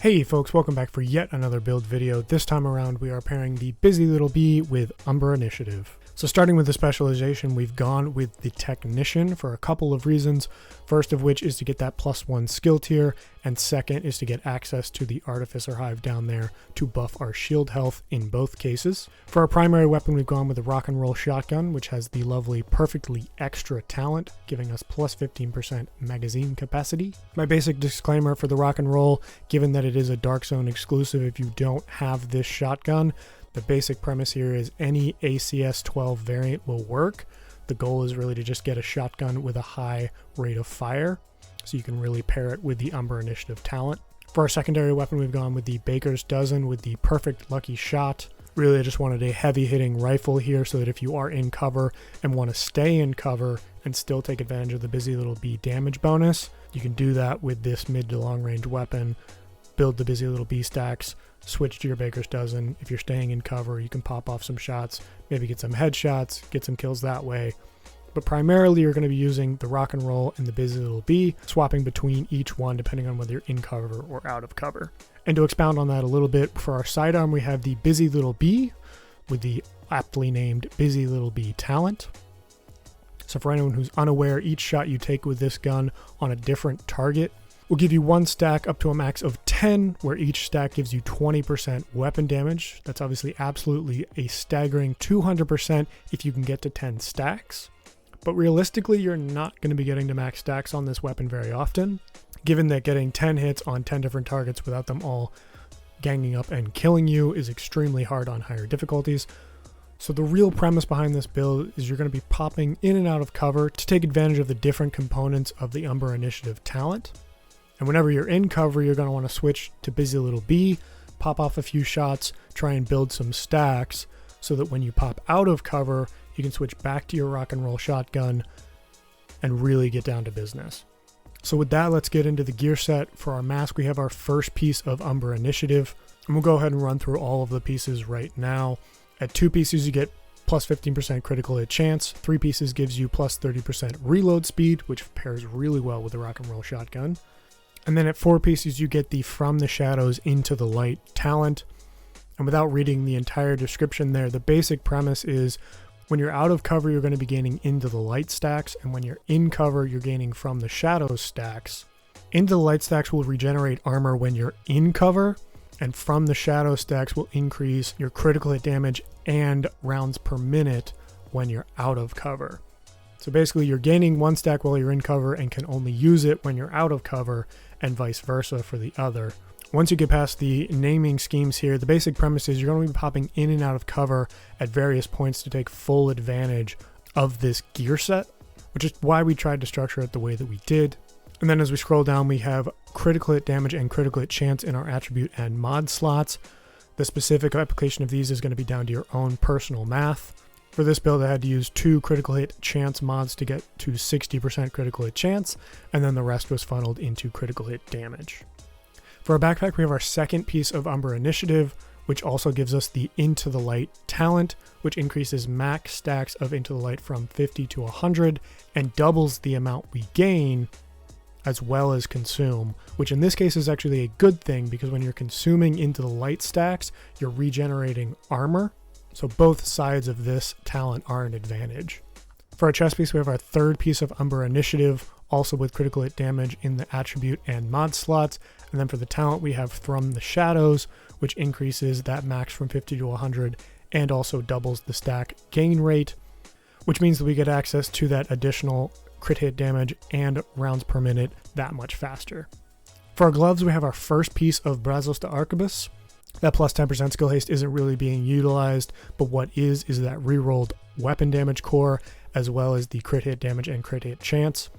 Hey folks, welcome back for yet another build video. This time around we are pairing the Busy Lil Bee with Umbra Initiative. So starting with the specialization, we've gone with the Technician for a couple of reasons. First of which is to get that +1 skill tier, and second is to get access to the Artificer Hive down there to buff our shield health in both cases. For our primary weapon, we've gone with the Rock and Roll Shotgun, which has the lovely Perfectly Extra talent, giving us plus 15% magazine capacity. My basic disclaimer for the Rock and Roll, given that it is a Dark Zone exclusive, if you don't have this shotgun, the basic premise here is any ACS 12 variant will work. The goal is really to just get a shotgun with a high rate of fire, so you can really pair it with the Umbra Initiative talent. For our secondary weapon, we've gone with the Baker's Dozen with the Perfect Lucky Shot. Really, I just wanted a heavy-hitting rifle here so that if you are in cover and want to stay in cover and still take advantage of the Busy Lil Bee damage bonus, you can do that with this mid to long range weapon. Build the Busy Lil Bee stacks, switch to your Baker's Dozen. If you're staying in cover, you can pop off some shots, maybe get some headshots, get some kills that way. But primarily you're going to be using the Rock and Roll and the Busy Lil Bee, swapping between each one depending on whether you're in cover or out of cover. And to expound on that a little bit, for our sidearm we have the Busy Lil Bee with the aptly named Busy Lil Bee talent. So for anyone who's unaware, each shot you take with this gun on a different target will give you one stack up to a max of 10, where each stack gives you 20% weapon damage. That's obviously absolutely a staggering 200% if you can get to 10 stacks. But realistically, you're not going to be getting to max stacks on this weapon very often, given that getting 10 hits on 10 different targets without them all ganging up and killing you is extremely hard on higher difficulties. So the real premise behind this build is you're going to be popping in and out of cover to take advantage of the different components of the Umbra Initiative talent. And whenever you're in cover, you're going to want to switch to Busy Lil Bee, pop off a few shots, try and build some stacks, so that when you pop out of cover, you can switch back to your Rock and Roll Shotgun and really get down to business. So with that, let's get into the gear set. For our mask, we have our first piece of Umbra Initiative, and we'll go ahead and run through all of the pieces right now. At 2 pieces, you get plus 15% critical hit chance. 3 pieces gives you plus 30% reload speed, which pairs really well with the Rock and Roll Shotgun. And then at 4 pieces, you get the From the Shadows into the Light talent. And without reading the entire description there, the basic premise is when you're out of cover, you're going to be gaining Into the Light stacks. And when you're in cover, you're gaining From the Shadows stacks. Into the Light stacks will regenerate armor when you're in cover. And From the Shadow stacks will increase your critical hit damage and rounds per minute when you're out of cover. So basically you're gaining 1 stack while you're in cover and can only use it when you're out of cover, and vice versa for the other. Once you get past the naming schemes here, the basic premise is you're going to be popping in and out of cover at various points to take full advantage of this gear set, which is why we tried to structure it the way that we did. And then as we scroll down, we have critical hit damage and critical hit chance in our attribute and mod slots. The specific application of these is going to be down to your own personal math. For this build, I had to use 2 critical hit chance mods to get to 60% critical hit chance, and then the rest was funneled into critical hit damage. For our backpack, we have our second piece of Umbra Initiative, which also gives us the Into the Light talent, which increases max stacks of Into the Light from 50 to 100, and doubles the amount we gain as well as consume, which in this case is actually a good thing, because when you're consuming Into the Light stacks, you're regenerating armor. So both sides of this talent are an advantage. For our chest piece, we have our third piece of Umbra Initiative, also with critical hit damage in the attribute and mod slots. And then for the talent, we have From the Shadows, which increases that max from 50 to 100 and also doubles the stack gain rate, which means that we get access to that additional crit hit damage and rounds per minute that much faster. For our gloves, we have our first piece of Brazos de Arquebus. That plus 10% skill haste isn't really being utilized, but what is that rerolled weapon damage core, as well as the crit hit damage and crit hit chance.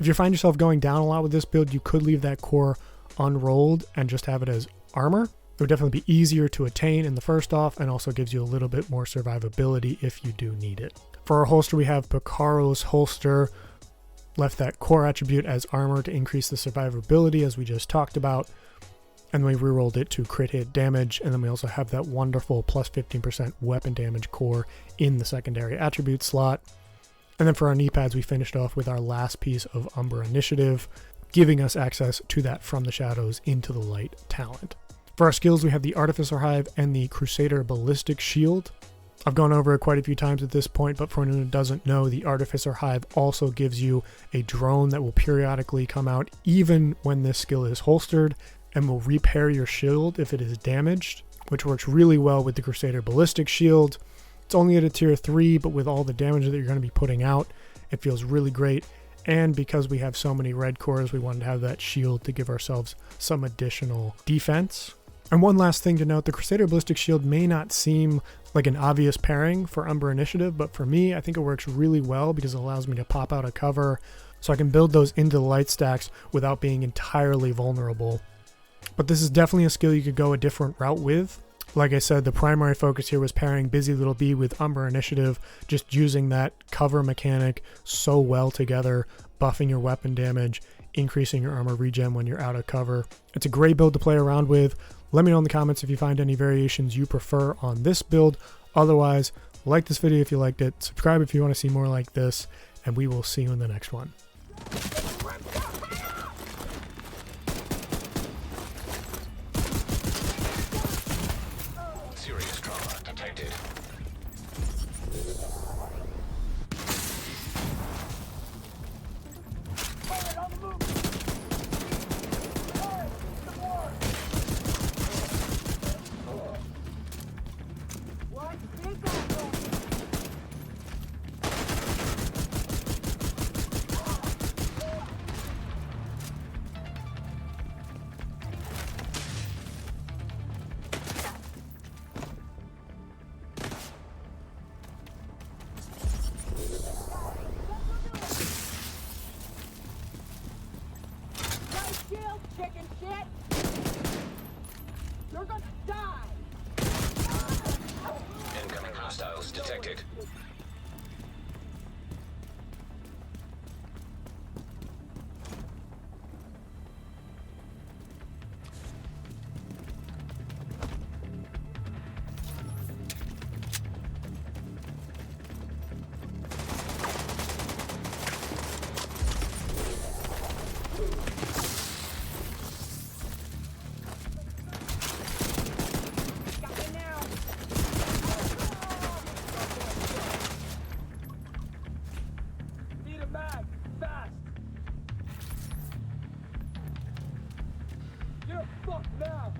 If you find yourself going down a lot with this build, you could leave that core unrolled and just have it as armor. It would definitely be easier to attain in the first off, and also gives you a little bit more survivability if you do need it. For our holster, we have Picaro's holster. Left that core attribute as armor to increase the survivability, as we just talked about. And we rerolled it to crit hit damage, and then we also have that wonderful plus 15% weapon damage core in the secondary attribute slot. And then for our knee pads, we finished off with our last piece of Umbra Initiative. giving us access to that from the shadows into the light talent. For our skills, we have the Artificer Hive and the Crusader Ballistic Shield. I've gone over it quite a few times at this point, but for anyone who doesn't know, the Artificer Hive also gives you a drone that will periodically come out even when this skill is holstered and will repair your shield if it is damaged, which works really well with the Crusader Ballistic Shield. It's only at a tier 3, but with all the damage that you're going to be putting out, it feels really great. And because we have so many red cores, we wanted to have that shield to give ourselves some additional defense. And one last thing to note, the Crusader Ballistic Shield may not seem like an obvious pairing for Umbra Initiative, but for me, I think it works really well because it allows me to pop out a cover so I can build those into the light stacks without being entirely vulnerable. But this is definitely a skill you could go a different route with. Like I said, the primary focus here was pairing Busy Lil Bee with Umbra Initiative, just using that cover mechanic so well together, buffing your weapon damage, increasing your armor regen when you're out of cover. It's a great build to play around with. Let me know in the comments if you find any variations you prefer on this build. Otherwise, like this video if you liked it, subscribe if you want to see more like this, and we will see you in the next one. Serious trauma detected. Chicken shit! You're gonna die! Incoming hostiles detected. You're fucked now!